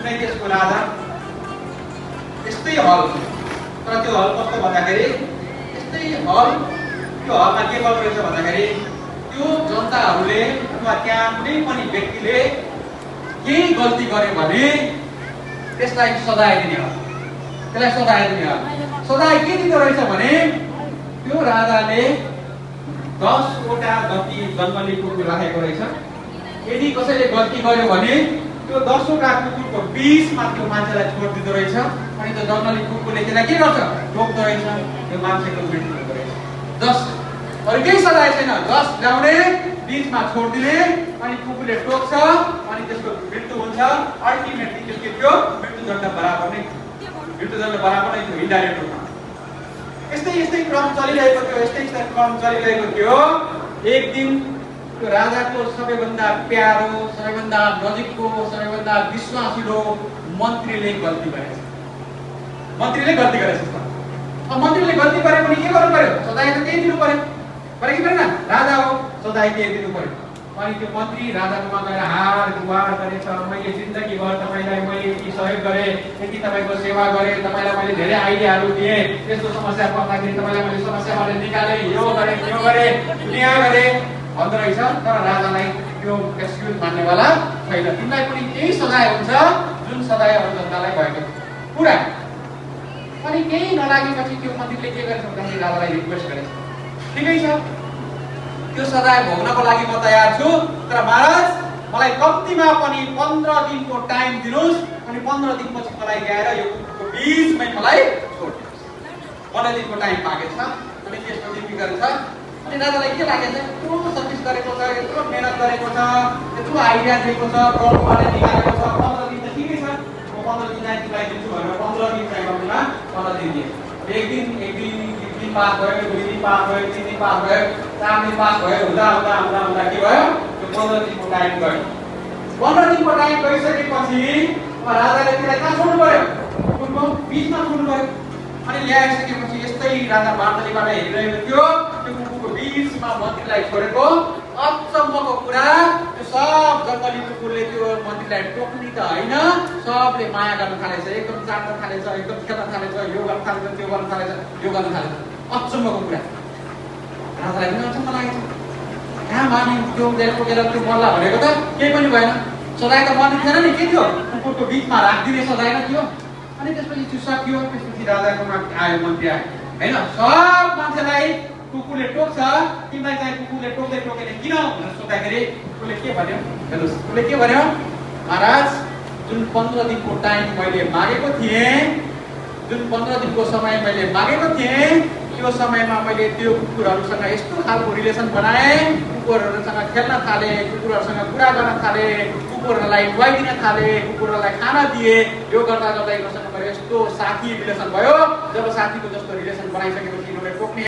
कुनै त्यसको राजा यस्तै हल, तर त्यो हल कस्तो भन्दाखेरि यस्तै हल, त्यो हलमा के गर्दो रहेछ भन्दाखेरि त्यो जनताहरूले अथवा त्यहाँ कुनै पनि व्यक्तिले केही गल्ती गर्यो भने त्यसलाई सजाय दिने हो, त्यसलाई सजाय दिने हो। सजाय के दिँदो रहेछ भने त्यो राजाले 10 वटा गल्ती जङ्गली कुकुर राखेको रहेछ। यदि कसैले गल्ती गर्यो भने त्यो 10 वटा कुकुरको 20 मा त्यो मान्छेलाई छोडिदिँदो रहेछ। अनि त्यो जङ्गली कुकुरले त्यसलाई के गर्छ? टोक्दो रहेछ, त्यो मान्छेको मृत्यु हुँदो रहेछ। 10 अरू केही सजाय छैन, 10 ल्याउने 20 मा छोडिदिने, अनि कुकुरले टोक्छ अनि त्यसको मृत्यु हुन्छ। अल्टिमेटली त्यसको त्यो मृत्युदण्ड बराबर नै, मृत्युदण्ड बराबर नै थियो इन्डाइरेक्ट रूपमा। यस्तै क्रम चलिरहेको थियो, यस्तै क्रम चलिरहेको थियो। एक दिन त्यो राजाको सबैभन्दा प्यारो, सबैभन्दा नजिकको, सबैभन्दा विश्वासिलो मन्त्रीले गल्ती गरेछ। मन्त्रीले गल्ती गरेछ। अब मन्त्रीले गल्ती गरे पनि के गर्नु पर्यो? सजाय त केही दिनु पर्यो, कि परेन? राजा हो, सजाय केही दिनु पर्यो। अनि त्यो मन्त्री राजाकोमा गएर हार गुहार गरेछ, मैले जिन्दगीभर तपाईलाई मैले यति सहयोग गरेँ, यति तपाईको सेवा गरेँ, तपाईलाई मैले धेरै आइडियाहरू दिएँ, यस्तो समस्या पर्दाखेरि तपाईलाई मैले समस्याबाट निकालेँ, यो गरेँ त्यो गरेँ दुनिया गरेँ भन्दो रहेछ। तर राजालाई त्यो एक्सक्युज मान्नेवाला छैन। तिमीलाई पनि केही सजाय हुन्छ जुन सजाय अरू जनतालाई भएको कुरा। अनि केही नलागेपछि त्यो मन्त्रीले के गरेछ भन्दाखेरि राजालाई रिक्वेस्ट गरेछ, ठिकै छ त्यो सजाय भोग्नको लागि म तयार छु, तर महाराज मलाई कम्तीमा पनि 15 दिनको टाइम दिनुस्, अनि 15 दिनपछि मलाई ल्याएर यो कुकुरको बीचमै मलाई छोड्दिनुस्। 15 दिनको टाइम मागेछ। अनि त्यसपछि के गरेछ? अनि राजालाई के लागेछ? यत्रो सर्भिस गरेको छ, यत्रो मेहनत गरेको छ, यत्रो आइडिया दिएको छ, प्रब्लमबाट निकालेको छ, 15 दिन त ठिकै छ, म 15 दिन तिमीलाई दिन्छु भनेर 15 दिन टाइम गर्नुमा 15 दिन दिए। एक दिन पास भयो, 2 दिन पास भयो, 3 दिन पास भयो, 4 दिन पास भयो, हुँदा के भयो? त्यो 15 दिनको टाइम गयो। 15 दिनको टाइम गइसकेपछि राजाले त्यसलाई कहाँ छोड्नु पर्यो? कुकुरको बीचमा छोड्नु पर्यो। अनि ल्याइसकेपछि यस्तै राजा बाटलीबाट हेरिरहेको थियो, त्यो कुकुरको बीचमा मन्त्रीलाई छोडेको। अचम्मको कुरा, त्यो सब जङ्गली कुकुरले त्यो मन्त्रीलाई टोक्ने त होइन, सबले माया गर्न थालेछ, एकदम चाट्न थालेछ, एकदम खेल्न थालेछ, यो गर्न थालेछ, त्यो गर्न थालेछ, यो गर्न थालेछ। अचम्मको कुरा, राजालाई पनि अचम्म लागेछ। कहाँ माने त्यो पुगेर त्यो मल्ला भनेको त केही पनि भएन, सजाय त मर्ने थिएन नि, के थियो? कुकुरको बीचमा राखिदिने सजाय न थियो। अनि त्यसपछि त्यो सकियो। त्यसपछि राजाकोमा आयो मन्त्री आयो, होइन? सब मान्छेलाई कुकुरले टोक्छ, तिमीलाई चाहिँ कुकुरले टोकेर किन भनेर सोद्धाखेरि कुकुरले के भन्यो? हेर्नुहोस्, कुकुरले के भन्यो? महाराज जुन 15 दिनको टाइम मैले मागेको थिएँ, जुन 15 दिनको समय मैले मागेको थिएँ, त्यो समयमा मैले त्यो कुकुरहरूसँग यस्तो खालको रिलेसन बनाएँ, कुकुरहरूसँग खेल्न थालेँ, कुकुरहरूसँग कुरा गर्न थालेँ, कुकुरहरूलाई खुवाइदिन थालेँ, कुकुरहरूलाई खाना दिएँ, यो गर्दा गर्दै मसँग मेरो यस्तो साथी रिलेसन भयो। जब साथीको जस्तो रिलेसन बनाइसकेपछि